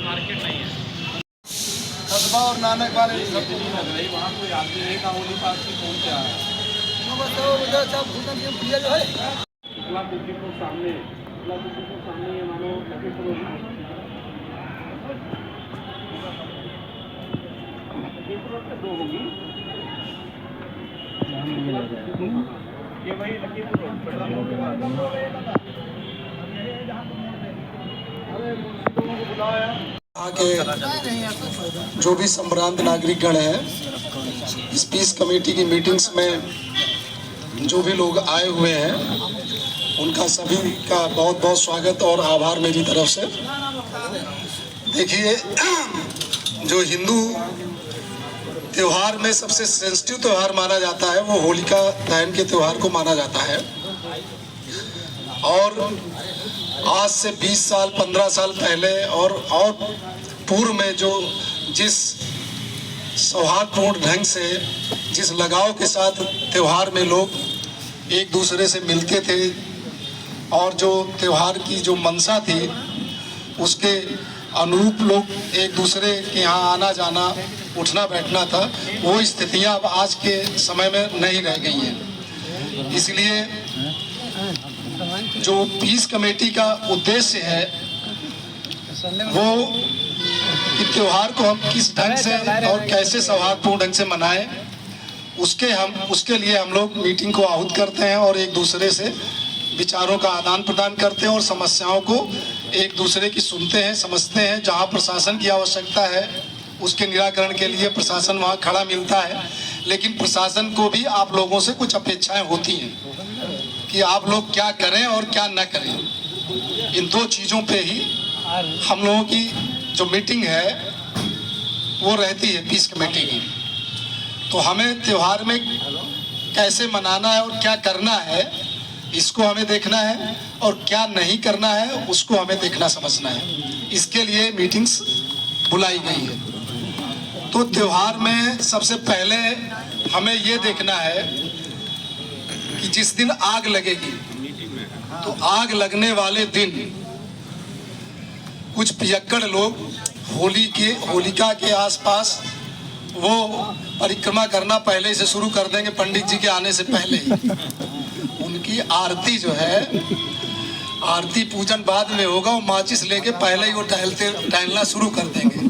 Market नहीं है। कस्बा और नानक वाले लग रही वहाँ कोई आदमी है का होली पास की पहुँचा है। जो है शुक्ला कुकीपुर सामने ये मानो लखीपुर रोड पे दो होगी, ये वही लखीपुर रोड पे यहाँ के जो भी संभ्रांत नागरिकगण हैं, इस पीस कमेटी की मीटिंग्स में जो भी लोग आए हुए हैं, उनका सभी का बहुत बहुत स्वागत और आभार मेरी तरफ से। देखिए, जो हिंदू त्योहार में सबसे सेंसिटिव त्योहार माना जाता है वो होलिका दहन के त्योहार को माना जाता है। और आज से 20 साल 15 साल पहले और पूर्व में जो जिस सौहार्दपूर्ण ढंग से, जिस लगाव के साथ त्योहार में लोग एक दूसरे से मिलते थे और जो त्योहार की जो मंशा थी उसके अनुरूप लोग एक दूसरे के यहाँ आना जाना, उठना बैठना था, वो स्थितियाँ अब आज के समय में नहीं रह गई हैं। इसलिए जो पीस कमेटी का उद्देश्य है वो कि त्योहार को हम किस ढंग से और कैसे सौहार्दपूर्ण ढंग से मनाएं, उसके लिए हम लोग मीटिंग को आहूत करते हैं और एक दूसरे से विचारों का आदान प्रदान करते हैं और समस्याओं को एक दूसरे की सुनते हैं, समझते हैं। जहां प्रशासन की आवश्यकता है उसके निराकरण के लिए प्रशासन वहां खड़ा मिलता है, लेकिन प्रशासन को भी आप लोगों से कुछ अपेक्षाएं होती हैं कि आप लोग क्या करें और क्या न करें। इन दो चीज़ों पे ही हम लोगों की जो मीटिंग है वो रहती है पीस कमेटी की। तो हमें त्योहार में कैसे मनाना है और क्या करना है इसको हमें देखना है, और क्या नहीं करना है उसको हमें देखना समझना है। इसके लिए मीटिंग्स बुलाई गई है। तो त्योहार में सबसे पहले हमें ये देखना है कि जिस दिन आग लगेगी तो आग लगने वाले दिन कुछ पियक्कड़ लोग होलिका के आसपास वो परिक्रमा करना पहले से शुरू कर देंगे, पंडित जी के आने से पहले ही। उनकी आरती जो है, आरती पूजन बाद में होगा, वो माचिस लेके पहले ही वो टहलना शुरू कर देंगे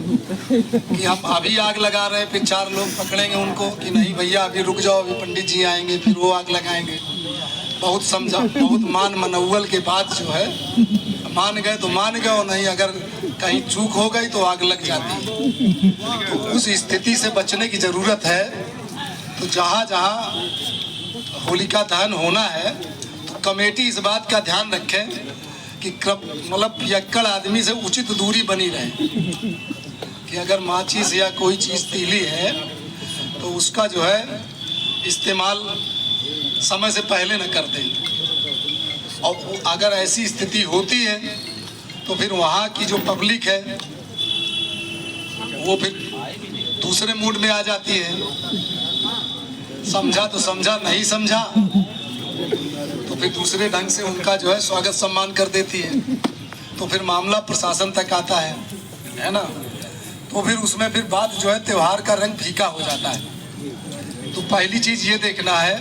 कि हम अभी आग लगा रहे हैं। फिर 4 लोग पकड़ेंगे उनको कि नहीं भैया अभी रुक जाओ, अभी पंडित जी आएंगे, फिर वो आग लगाएंगे। बहुत मान मनौवल के बाद जो है, मान गए तो मान गए, और नहीं अगर कहीं चूक हो गई तो आग लग जाती है। तो उस स्थिति से बचने की जरूरत है। तो जहाँ जहाँ होलिका दहन होना है तो कमेटी इस बात का ध्यान रखे कि मतलब पियक्कड़ आदमी से उचित दूरी बनी रहे, कि अगर माचिस या कोई चीज़ तीली है तो उसका जो है इस्तेमाल समय से पहले न कर दें। और अगर ऐसी स्थिति होती है तो फिर वहाँ की जो पब्लिक है वो फिर दूसरे मूड में आ जाती है। समझा तो समझा, नहीं समझा तो फिर दूसरे ढंग से उनका जो है स्वागत सम्मान कर देती है। तो फिर मामला प्रशासन तक आता है ना। तो फिर उसमें फिर बात जो है त्योहार का रंग फीका हो जाता है। तो पहली चीज़ ये देखना है,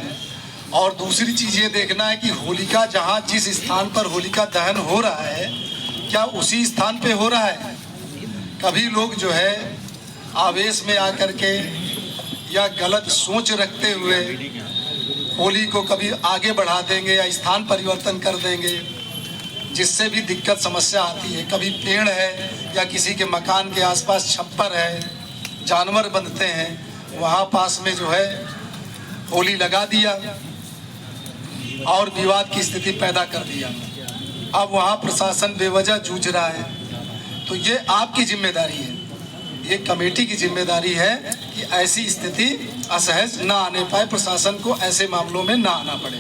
और दूसरी चीज़ ये देखना है कि होलिका जहाँ जिस स्थान पर होलिका दहन हो रहा है क्या उसी स्थान पे हो रहा है। कभी लोग जो है आवेश में आकर के या गलत सोच रखते हुए होली को कभी आगे बढ़ा देंगे या स्थान परिवर्तन कर देंगे, जिससे भी दिक्कत समस्या आती है। कभी पेड़ है या किसी के मकान के आसपास छप्पर है, जानवर बंधते हैं, वहाँ पास में जो है होली लगा दिया और विवाद की स्थिति पैदा कर दिया। अब वहाँ प्रशासन बेवजह जूझ रहा है। तो ये आपकी जिम्मेदारी है, ये कमेटी की जिम्मेदारी है कि ऐसी स्थिति असहज ना आने पाए, प्रशासन को ऐसे मामलों में ना आना पड़े।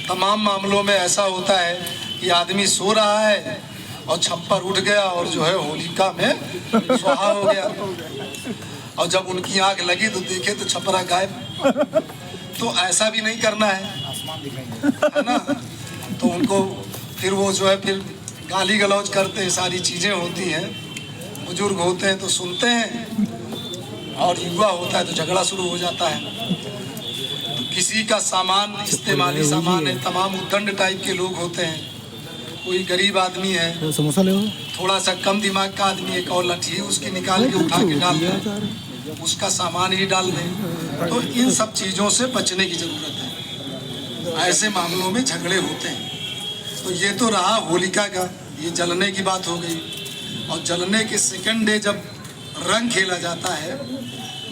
तमाम मामलों में ऐसा होता है कि आदमी सो रहा है और छप्पर उठ गया और जो है होलिका में स्वाहा हो गया, और जब उनकी आग लगी तो देखे तो छपरा गायब। तो ऐसा भी नहीं करना है ना। तो उनको फिर वो जो है फिर गाली गलौज करते हैं, सारी चीज़ें होती हैं। बुजुर्ग होते हैं तो सुनते हैं, और युवा होता है तो झगड़ा शुरू हो जाता है। तो किसी का सामान इस्तेमाली सामान है, तमाम उद्दंड टाइप के लोग होते हैं। कोई गरीब आदमी है, समोसा ले, थोड़ा सा कम दिमाग का आदमी, एक और लाठी उसकी निकाल के उठा के डाल दें, उसका सामान ही डाल दें। तो इन सब चीज़ों से बचने की ज़रूरत है। ऐसे मामलों में झगड़े होते हैं। तो ये तो रहा होलिका का, ये जलने की बात हो गई। और जलने के सेकंड डे जब रंग खेला जाता है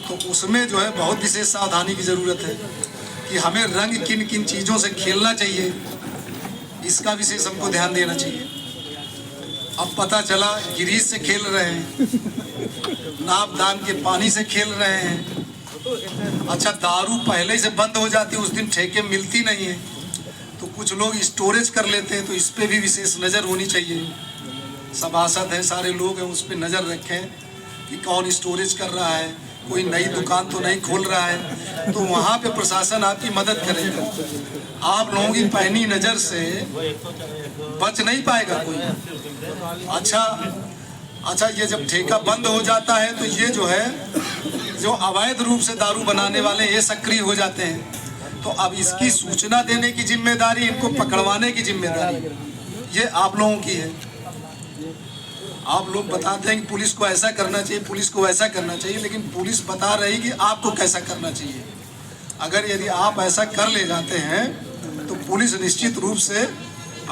तो उसमें जो है बहुत विशेष सावधानी की ज़रूरत है कि हमें रंग किन किन चीज़ों से खेलना चाहिए, इसका विशेष हमको ध्यान देना चाहिए। अब पता चला गिरीश से खेल रहे हैं, नापदान के पानी से खेल रहे हैं। अच्छा, दारू पहले से बंद हो जाती है, उस दिन ठेके मिलती नहीं है, तो कुछ लोग स्टोरेज कर लेते हैं। तो इस पे भी विशेष नज़र होनी चाहिए। सभासद हैं, सारे लोग हैं, उस पर नज़र रखें कि कौन स्टोरेज कर रहा है, कोई नई दुकान तो नहीं खोल रहा है। तो वहाँ पे प्रशासन आपकी मदद करेगा। आप लोगों की पैनी नज़र से बच नहीं पाएगा कोई। अच्छा, ये जब ठेका बंद हो जाता है तो ये जो है, जो अवैध रूप से दारू बनाने वाले ये सक्रिय हो जाते हैं। तो अब इसकी सूचना देने की जिम्मेदारी, इनको पकड़वाने की जिम्मेदारी ये आप लोगों की है। आप लोग बताते हैं कि पुलिस को ऐसा करना चाहिए, पुलिस को वैसा करना चाहिए, लेकिन पुलिस बता रही कि आपको कैसा करना चाहिए। अगर यदि आप ऐसा कर ले जाते हैं तो पुलिस निश्चित रूप से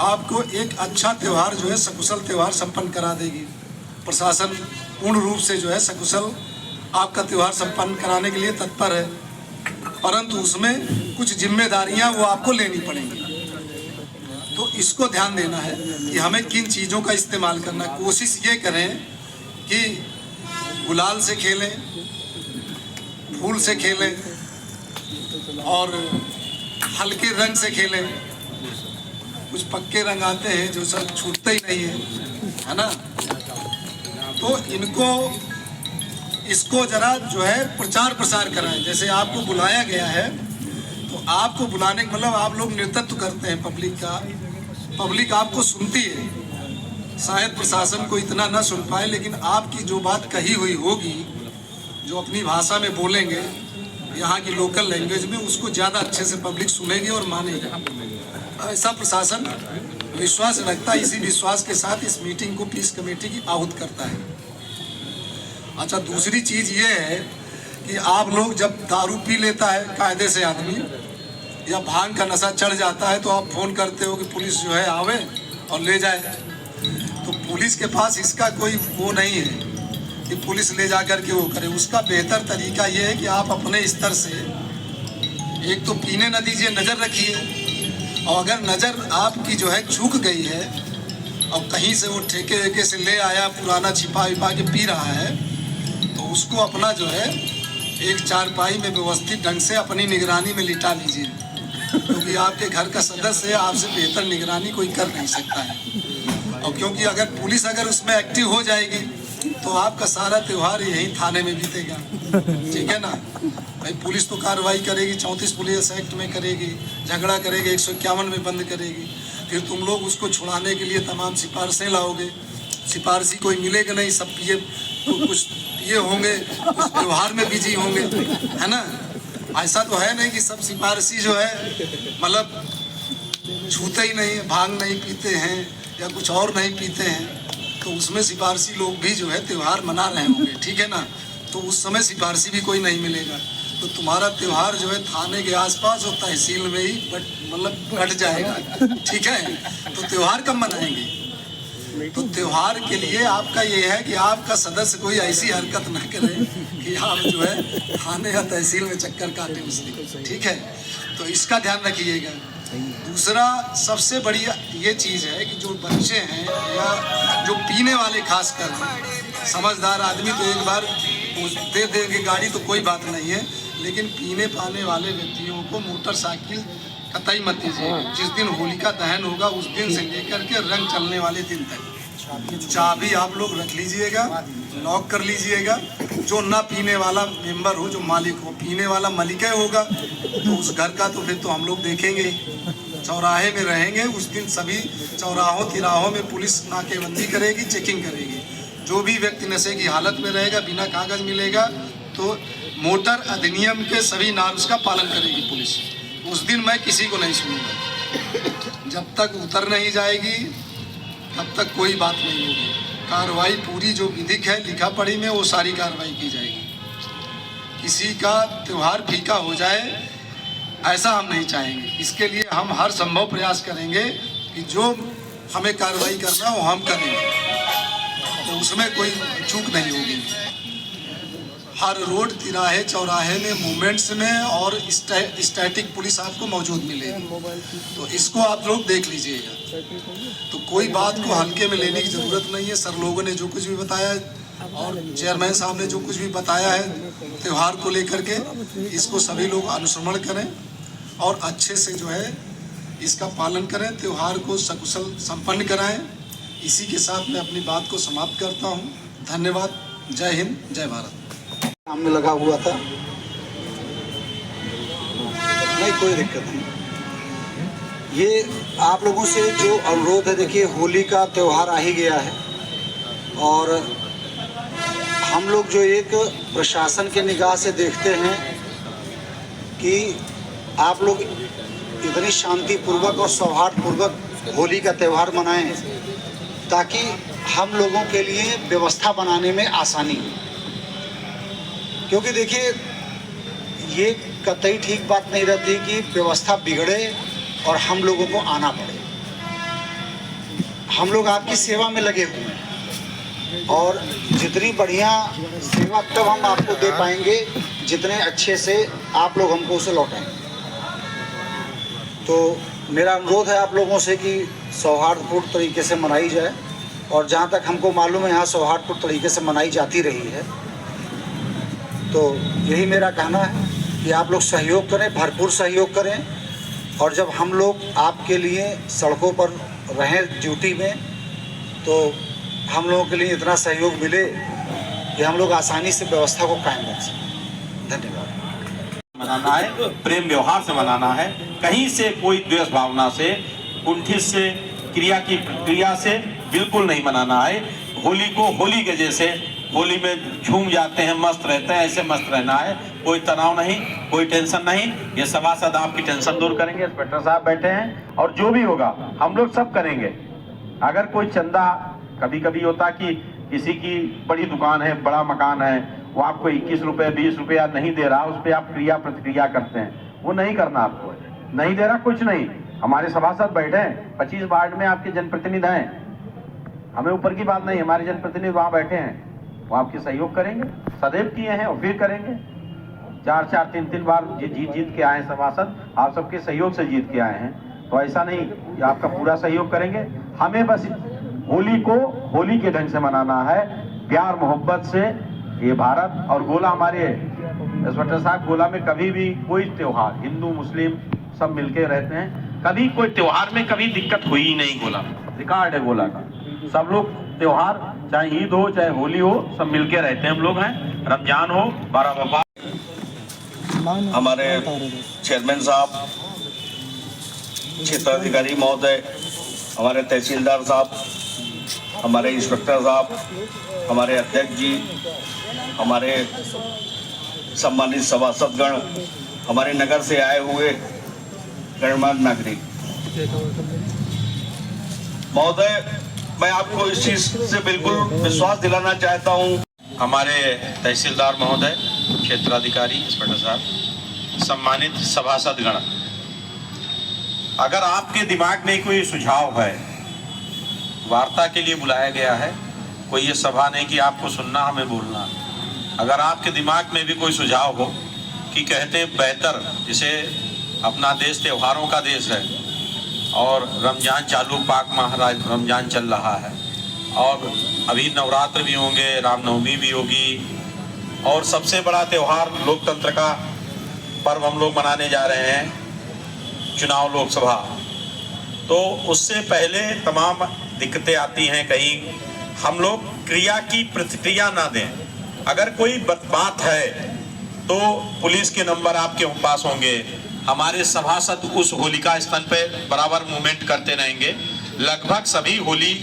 आपको एक अच्छा त्यौहार जो है सकुशल त्यौहार संपन्न करा देगी। प्रशासन पूर्ण रूप से जो है सकुशल आपका त्यौहार संपन्न कराने के लिए तत्पर है, परंतु उसमें कुछ जिम्मेदारियां वो आपको लेनी पड़ेंगी। तो इसको ध्यान देना है कि हमें किन चीज़ों का इस्तेमाल करना है। कोशिश ये करें कि गुलाल से खेलें, फूल से खेलें और हल्के रंग से खेलें। कुछ पक्के रंग आते हैं जो सब छूटते ही नहीं है ना। तो इसको जरा जो है प्रचार प्रसार कराएं। जैसे आपको बुलाया गया है तो आपको बुलाने का मतलब आप लोग नेतृत्व करते हैं पब्लिक का, पब्लिक आपको सुनती है। शायद प्रशासन को इतना ना सुन पाए, लेकिन आपकी जो बात कही हुई होगी, जो अपनी भाषा में बोलेंगे, यहाँ की लोकल लैंग्वेज में, उसको ज़्यादा अच्छे से पब्लिक सुनेगी और मानेगी। ऐसा प्रशासन विश्वास रखता है। इसी विश्वास के साथ इस मीटिंग को पीस कमेटी की आहूत करता है। अच्छा, दूसरी चीज़ ये है कि आप लोग जब दारू पी लेता है कायदे से आदमी, या भांग का नशा चढ़ जाता है, तो आप फ़ोन करते हो कि पुलिस जो है आवे और ले जाए। तो पुलिस के पास इसका कोई वो नहीं है कि पुलिस ले जा कर के वो करे। उसका बेहतर तरीका ये है कि आप अपने स्तर से एक तो पीने न दीजिए, नज़र रखिए। और अगर नज़र आपकी जो है चूक गई है और कहीं से वो ठेके वेके से ले आया, पुराना छिपा विपा के पी रहा है, तो उसको अपना जो है एक चारपाई में व्यवस्थित ढंग से अपनी निगरानी में लिटा लीजिए, क्योंकि आपके घर का सदस्य है, आपसे बेहतर निगरानी कोई कर नहीं सकता है। और क्योंकि अगर पुलिस अगर उसमें एक्टिव हो जाएगी तो आपका सारा त्यौहार यहीं थाने में बीतेगा। ठीक है ना भाई, पुलिस तो कार्रवाई करेगी, 34 पुलिस एक्ट में करेगी, झगड़ा करेगी, 151 में बंद करेगी। फिर तुम लोग उसको छुड़ाने के लिए तमाम सिफारिशें लाओगे, सिफारिशी कोई मिलेगा नहीं, सब पिए, कुछ पिए होंगे, कुछ त्यौहार में बिजी होंगे, है ना। ऐसा तो है नहीं कि सब सिफारिशी जो है मतलब छूते ही नहीं, भांग नहीं पीते हैं या कुछ और नहीं पीते हैं। तो उसमें सिफारसी लोग भी जो है त्यौहार मना रहे होंगे, ठीक है ना। तो उस समय सिफारसी भी कोई नहीं मिलेगा। तो तुम्हारा त्यौहार जो है थाने के आसपास और तहसील में ही मतलब घट जाएगा। ठीक है, तो त्यौहार कब मनाएंगे? तो त्यौहार के लिए आपका ये है कि आपका सदस्य कोई ऐसी हरकत ना करे कि आप जो है थाने या तहसील में चक्कर काटे उस दिन। ठीक है, तो इसका ध्यान रखिएगा। दूसरा सबसे बड़ी ये चीज़ है कि जो बच्चे हैं या जो पीने वाले, खासकर समझदार आदमी तो एक बार दे देंगे गाड़ी तो कोई बात नहीं है, लेकिन पीने पाने वाले व्यक्तियों को मोटरसाइकिल कतई मत दीजिएगा। जिस दिन होलिका दहन होगा उस दिन से लेकर के रंग चलने वाले दिन तक चाबी आप लोग रख लीजिएगा, लॉक कर लीजिएगा। जो ना पीने वाला मेंबर हो, जो मालिक हो, पीने वाला मालिक होगा तो उस घर का तो फिर तो हम लोग देखेंगे। चौराहे में रहेंगे उस दिन, सभी चौराहों तिराहों में पुलिस नाकेबंदी करेगी, चेकिंग करेगी। जो भी व्यक्ति नशे की हालत में रहेगा, बिना कागज मिलेगा, तो मोटर अधिनियम के सभी नॉर्म्स का पालन करेगी पुलिस। उस दिन मैं किसी को नहीं सुनूंगा। जब तक उतर नहीं जाएगी तब तक कोई बात नहीं होगी। कार्रवाई पूरी जो विधिक है लिखा पढ़ी में, वो सारी कार्रवाई की जाएगी। किसी का त्यौहार फीका हो जाए ऐसा हम नहीं चाहेंगे। इसके लिए हम हर संभव प्रयास करेंगे कि जो हमें कार्रवाई करना हो हम करेंगे, तो उसमें कोई चूक नहीं होगी। हर रोड, तिराहे, चौराहे में, मूवमेंट्स में और स्टैटिक पुलिस आपको मौजूद मिलेगी। तो इसको आप लोग देख लीजिएगा। तो कोई बात को हल्के में लेने की ज़रूरत नहीं है। सर लोगों ने जो कुछ भी बताया और चेयरमैन साहब ने जो कुछ भी बताया है त्यौहार को लेकर के, इसको सभी लोग अनुसरण करें और अच्छे से जो है इसका पालन करें, त्यौहार को सकुशल संपन्न कराएं। इसी के साथ मैं अपनी बात को समाप्त करता हूं। धन्यवाद। जय हिंद, जय भारत। सामने लगा हुआ था, नहीं कोई दिक्कत नहीं। ये आप लोगों से जो अनुरोध है, देखिए होली का त्यौहार आ ही गया है और हम लोग जो एक प्रशासन के निगाह से देखते हैं कि आप लोग इतनी शांतिपूर्वक और सौहार्दपूर्वक होली का त्यौहार मनाएं ताकि हम लोगों के लिए व्यवस्था बनाने में आसानी हो। क्योंकि देखिए ये कतई ठीक बात नहीं रहती कि व्यवस्था बिगड़े और हम लोगों को आना पड़े। हम लोग आपकी सेवा में लगे हुए हैं और जितनी बढ़िया सेवा तब हम आपको दे पाएंगे जितने अच्छे से आप लोग हमको उसे लौटाएंगे। तो मेरा अनुरोध है आप लोगों से कि सौहार्दपूर्ण तरीके से मनाई जाए और जहाँ तक हमको मालूम है यहाँ सौहार्दपूर्ण तरीके से मनाई जाती रही है। तो यही मेरा कहना है कि आप लोग सहयोग करें, भरपूर सहयोग करें और जब हम लोग आपके लिए सड़कों पर रहें ड्यूटी में, तो हम लोगों के लिए इतना सहयोग मिले कि हम लोग आसानी से व्यवस्था को कायम रख सकें। धन्यवाद। मनाना है, प्रेम व्यवहार से मनाना है, कहीं से कोई द्वेष भावना से, कुंठित से, क्रिया से बिल्कुल नहीं मनाना है। होली को होली के जैसे होली में झूम जाते हैं, मस्त रहते हैं, ऐसे मस्त रहना है। कोई तनाव नहीं, कोई टेंशन नहीं। ये सभासद आपकी टेंशन दूर करेंगे। इंस्पेक्टर साहब बैठे हैं और जो भी होगा हम लोग सब करेंगे। अगर कोई चंदा, कभी कभी होता कि किसी की बड़ी दुकान है, बड़ा मकान है, वो आपको 21 रुपये 20 रुपया नहीं दे रहा, उस पर आप क्रिया प्रतिक्रिया करते हैं, वो नहीं करना। आपको नहीं दे रहा कुछ नहीं। हमारे सभासद बैठे हैं, 25 वार्ड में आपके जनप्रतिनिधि हैं, हमें ऊपर की बात नहीं, हमारे जनप्रतिनिधि वहाँ बैठे हैं, वो आपके सहयोग करेंगे, सदैव किए हैं और फिर करेंगे। 4-4 3-3 बार जीत के आए हैं सभासद, आप सबके सहयोग से जीत के आए हैं। तो ऐसा नहीं कि आपका पूरा सहयोग करेंगे। हमें बस होली को होली के ढंग से मनाना है, प्यार मोहब्बत से। ये भारत और गोला, हमारे इंस्पेक्टर साहब, गोला में कभी भी कोई त्योहार, हिंदू मुस्लिम सब मिलके रहते हैं, कभी कोई त्योहार में कभी दिक्कत हुई ही नहीं। गोला रिकॉर्ड है गोला का, सब लोग त्योहार चाहे ईद हो चाहे होली हो सब मिलके रहते हैं। हम लोग हैं, रमजान हो, 12 वफा। हमारे चेयरमैन साहब, क्षेत्राधिकारी महोदय, हमारे तहसीलदार साहब, हमारे इंस्पेक्टर साहब, हमारे अध्यक्ष जी, हमारे सम्मानित सभासदगण, हमारे नगर से आए हुए गणमान्य नागरिक महोदय, मैं आपको इस चीज से बिल्कुल विश्वास दिलाना चाहता हूं। हमारे तहसीलदार महोदय, क्षेत्राधिकारी, इंस्पेक्टर साहब, सम्मानित सभासदगण, अगर आपके दिमाग में कोई सुझाव है, वार्ता के लिए बुलाया गया है, कोई ये सभा नहीं कि आपको सुनना हमें बोलना। अगर आपके दिमाग में भी कोई सुझाव हो कि कहते हैं बेहतर, जिसे अपना देश त्योहारों का देश है और रमजान चालू, पाक माह रमजान चल रहा है और अभी नवरात्र भी होंगे, रामनवमी भी होगी और सबसे बड़ा त्यौहार लोकतंत्र का पर्व हम लोग मनाने जा रहे हैं, चुनाव लोकसभा। तो उससे पहले तमाम दिक्कतें आती हैं, कहीं हम लोग क्रिया की प्रतिक्रिया ना दें। अगर कोई बात है तो पुलिस के नंबर आपके पास होंगे, हमारे सभासद उस होलिका स्थल पे बराबर मूवमेंट करते रहेंगे। लगभग सभी होली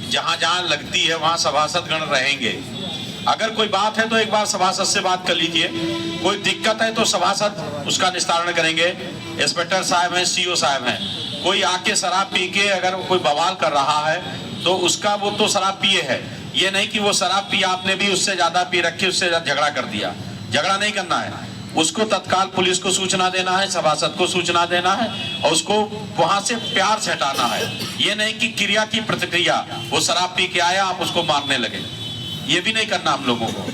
जहां जहां लगती है वहां सभासद गण रहेंगे। अगर कोई बात है तो एक बार सभासद से बात कर लीजिए, कोई दिक्कत है तो सभासद उसका निस्तारण करेंगे। इंस्पेक्टर साहब हैं, सीओ साहब हैं। कोई आके शराब पी के अगर कोई बवाल कर रहा है तो उसका, वो तो शराब पिए है, ये नहीं कि वो शराब पी आपने भी उससे ज्यादा पी रखी, उससे झगड़ा कर दिया। झगड़ा नहीं करना है, उसको तत्काल पुलिस को सूचना देना है, सभासद को सूचना देना है और उसको वहां से प्यार से हटाना है। ये नहीं कि क्रिया की प्रतिक्रिया, वो शराब पी के आया आप उसको मारने लगे, ये भी नहीं करना हम लोगों को।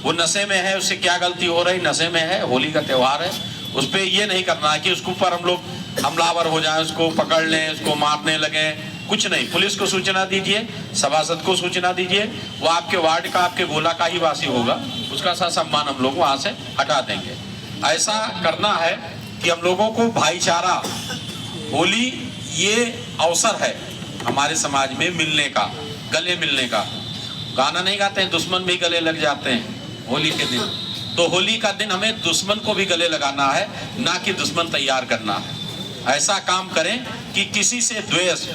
वो नशे में है, उससे क्या गलती हो रही, नशे में है, होली का त्योहार है, उस पर ये नहीं करना है कि उसके ऊपर हम लोग हमलावर हो जाए, उसको पकड़ लें, उसको मारने लगे, कुछ नहीं। पुलिस को सूचना दीजिए, सभासद को सूचना दीजिए, वो आपके वार्ड का, आपके गोला का ही वासी होगा, उसका सा सम्मान हम लोग वहां से हटा देंगे। ऐसा करना है कि हम लोगों को भाईचारा, होली ये अवसर है हमारे समाज में मिलने का, गले मिलने का। गाना नहीं गाते हैं, दुश्मन भी गले लग जाते हैं होली के दिन। तो होली का दिन हमें दुश्मन को भी गले लगाना है, ना कि दुश्मन तैयार करना है। ऐसा काम करें कि किसी से द्वेष,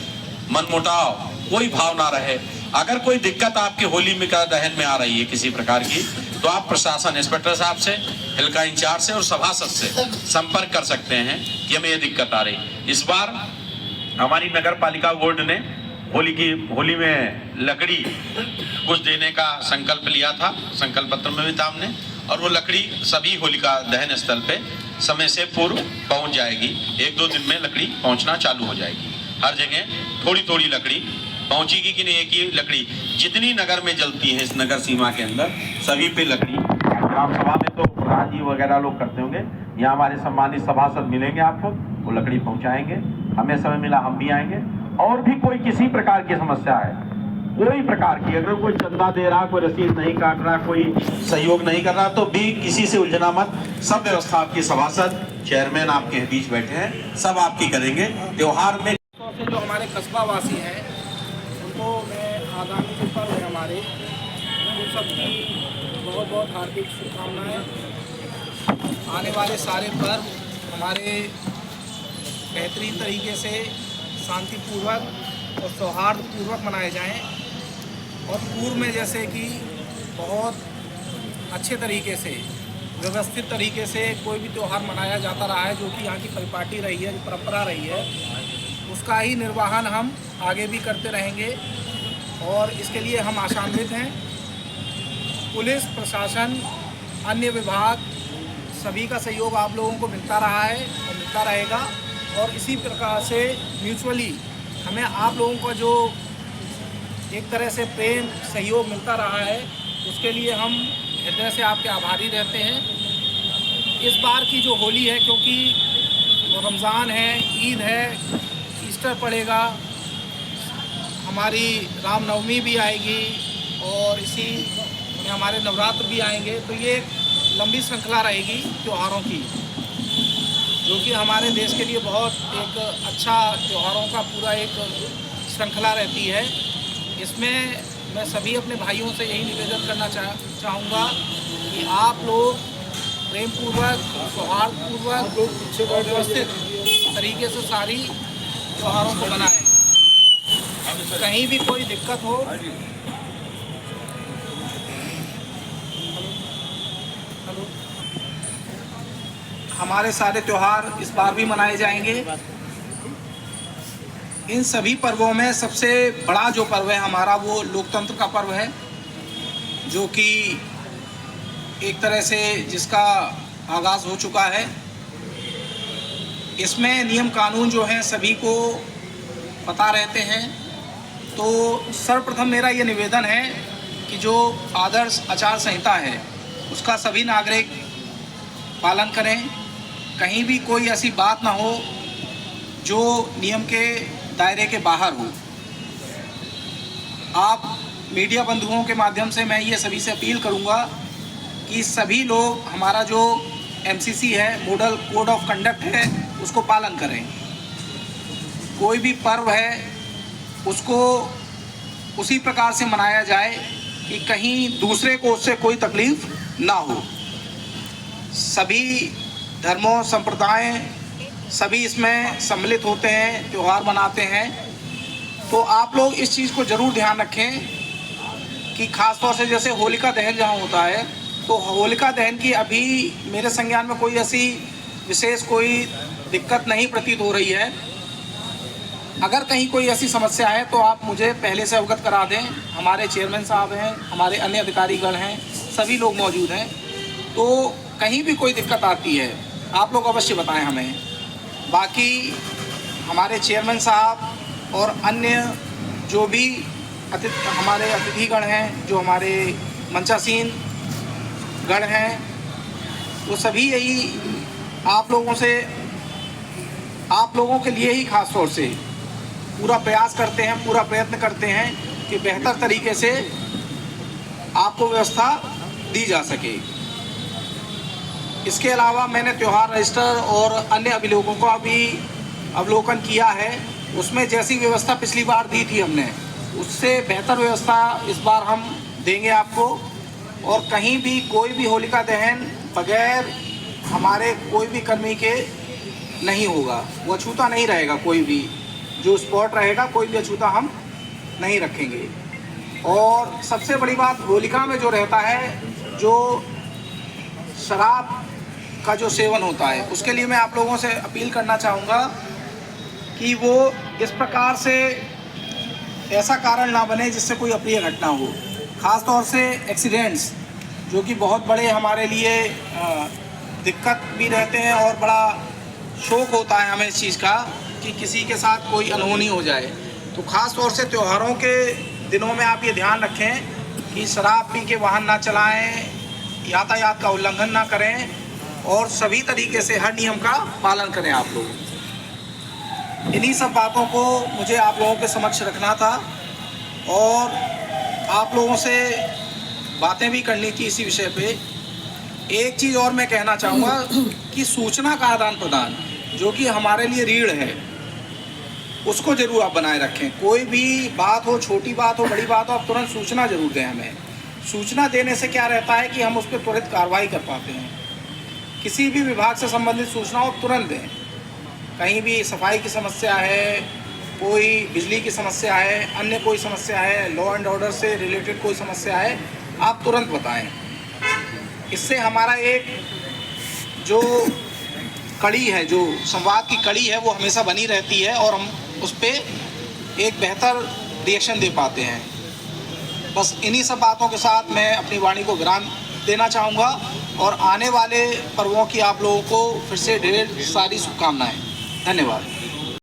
मनमुटाव, कोई भाव ना रहे। अगर कोई दिक्कत आपकी होली में का दहन में आ रही है किसी प्रकार की, तो आप प्रशासन, इंस्पेक्टर साहब से, हल्का इंचार्ज से और सभासद से संपर्क कर सकते हैं कि हमें ये दिक्कत आ रही। इस बार हमारी नगर पालिका बोर्ड ने होली में लकड़ी कुछ देने का संकल्प लिया था, संकल्प पत्र में भी था हमने, और वो लकड़ी सभी होलिका दहन स्थल पे समय से पूर्व पहुंच जाएगी। 1-2 दिन में लकड़ी पहुंचना चालू हो जाएगी। हर जगह थोड़ी थोड़ी लकड़ी पहुंचेगी कि नहीं, एक ही लकड़ी जितनी नगर में जलती है इस नगर सीमा के अंदर, सभी पे लकड़ी। ग्राम सभा में तो प्रधान जी वगैरह लोग करते होंगे, यहाँ हमारे सम्मानित सभासद मिलेंगे आपको, वो लकड़ी पहुँचाएंगे। हमें समय मिला हम भी आएंगे। और भी कोई किसी प्रकार की समस्या है, कोई प्रकार की, अगर कोई चंदा दे रहा, कोई रसीद नहीं काट रहा, कोई सहयोग नहीं कर रहा, तो भी किसी से उलझना मत। सब व्यवस्था आपकी सभासद, चेयरमैन आपके बीच बैठे हैं, सब आपकी करेंगे। त्योहार में से जो हमारे कस्बा वासी हैं उनको मैं आगामी जो पर्व है हमारे, उन सबकी बहुत बहुत हार्दिक शुभकामनाएँ। आने वाले सारे पर्व हमारे बेहतरीन तरीके से, शांतिपूर्वक और सौहार्दपूर्वक मनाए जाएं। और पूर्व में जैसे कि बहुत अच्छे तरीके से, व्यवस्थित तरीके से कोई भी त्यौहार मनाया जाता रहा है, जो कि यहाँ की परिपाटी रही है, जो परंपरा रही है, उसका ही निर्वहन हम आगे भी करते रहेंगे और इसके लिए हम आशान्वित हैं। पुलिस प्रशासन, अन्य विभाग, सभी का सहयोग आप लोगों को मिलता रहा है और मिलता रहेगा। और इसी प्रकार से म्यूचुअली हमें आप लोगों का जो एक तरह से प्रेम, सहयोग मिलता रहा है, उसके लिए हम हृदय से आपके आभारी रहते हैं। इस बार की जो होली है, क्योंकि रमज़ान है, ईद है, ईस्टर पड़ेगा, हमारी रामनवमी भी आएगी और इसी में हमारे नवरात्र भी आएंगे, तो ये एक लंबी श्रृंखला रहेगी त्योहारों की, जो कि हमारे देश के लिए बहुत एक अच्छा त्योहारों का पूरा एक श्रृंखला रहती है। इसमें मैं सभी अपने भाइयों से यही निवेदन करना चाहूँगा कि आप लोग प्रेमपूर्वक, सौहार्दपूर्वक और व्यवस्थित तरीके से सारी त्योहारों को बनाएं। कहीं भी कोई दिक्कत हो, हमारे सारे त्यौहार इस बार भी मनाए जाएंगे। इन सभी पर्वों में सबसे बड़ा जो पर्व है हमारा, वो लोकतंत्र का पर्व है, जो कि एक तरह से जिसका आगाज़ हो चुका है। इसमें नियम कानून जो हैं सभी को पता रहते हैं। तो सर्वप्रथम मेरा ये निवेदन है कि जो आदर्श आचार संहिता है उसका सभी नागरिक पालन करें। कहीं भी कोई ऐसी बात ना हो जो नियम के दायरे के बाहर हो। आप मीडिया बंधुओं के माध्यम से मैं ये सभी से अपील करूँगा कि सभी लोग हमारा जो MCC है, मॉडल कोड ऑफ कंडक्ट है, उसको पालन करें। कोई भी पर्व है उसको उसी प्रकार से मनाया जाए कि कहीं दूसरे को उससे कोई तकलीफ ना हो। सभी धर्मों, संप्रदाय सभी इसमें सम्मिलित होते हैं, त्यौहार मनाते हैं। तो आप लोग इस चीज़ को ज़रूर ध्यान रखें कि ख़ास तौर से जैसे होलिका दहन जहाँ होता है, तो होलिका दहन की अभी मेरे संज्ञान में कोई ऐसी विशेष कोई दिक्कत नहीं प्रतीत हो रही है। अगर कहीं कोई ऐसी समस्या है तो आप मुझे पहले से अवगत करा दें। हमारे चेयरमैन साहब हैं, हमारे अन्य अधिकारीगण हैं, सभी लोग मौजूद हैं। तो कहीं भी कोई दिक्कत आती है आप लोग अवश्य बताएं हमें। बाकी हमारे चेयरमैन साहब और अन्य जो भी हमारे अतिथिगण हैं, जो हमारे मंचासीन गण हैं, वो सभी यही आप लोगों के लिए ही खास तौर से पूरा प्रयास करते हैं, पूरा प्रयत्न करते हैं कि बेहतर तरीके से आपको व्यवस्था दी जा सके। इसके अलावा मैंने त्यौहार रजिस्टर और अन्य अभिलेखों का भी अवलोकन किया है। उसमें जैसी व्यवस्था पिछली बार दी थी हमने, उससे बेहतर व्यवस्था इस बार हम देंगे आपको। और कहीं भी कोई भी होलिका दहन बगैर हमारे कोई भी कर्मी के नहीं होगा, वो अछूता नहीं रहेगा। कोई भी जो स्पॉट रहेगा, कोई भी अछूता हम नहीं रखेंगे। और सबसे बड़ी बात होलिका में जो रहता है, जो शराब का जो सेवन होता है, उसके लिए मैं आप लोगों से अपील करना चाहूँगा कि वो इस प्रकार से ऐसा कारण ना बने जिससे कोई अप्रिय घटना हो। ख़ास तौर से एक्सीडेंट्स, जो कि बहुत बड़े हमारे लिए दिक्कत भी रहते हैं और बड़ा शौक होता है हमें इस चीज़ का कि किसी के साथ कोई अनहोनी हो जाए। तो ख़ास तौर से त्योहारों के दिनों में आप ये ध्यान रखें कि शराब पी के वाहन ना चलाएं, यातायात का उल्लंघन ना करें और सभी तरीके से हर नियम का पालन करें आप लोग। इन्हीं सब बातों को मुझे आप लोगों के समक्ष रखना था और आप लोगों से बातें भी करनी थी इसी विषय पे। एक चीज़ और मैं कहना चाहूँगा कि सूचना का आदान प्रदान, जो कि हमारे लिए रीढ़ है, उसको ज़रूर आप बनाए रखें। कोई भी बात हो, छोटी बात हो, बड़ी बात हो, आप तुरंत सूचना ज़रूर दें हमें। सूचना देने से क्या रहता है कि हम उस पर त्वरित कार्रवाई कर पाते हैं। किसी भी विभाग से संबंधित सूचना हो तुरंत दें। कहीं भी सफाई की समस्या है, कोई बिजली की समस्या है, अन्य कोई समस्या है, लॉ एंड ऑर्डर से रिलेटेड कोई समस्या है, आप तुरंत बताएं। इससे हमारा एक जो कड़ी है, जो संवाद की कड़ी है, वो हमेशा बनी रहती है और हम उस पर एक बेहतर रिएक्शन दे पाते हैं। बस इन्हीं सब बातों के साथ मैं अपनी वाणी को विराम देना चाहूँगा और आने वाले पर्वों की आप लोगों को फिर से ढेर सारी शुभकामनाएं। धन्यवाद।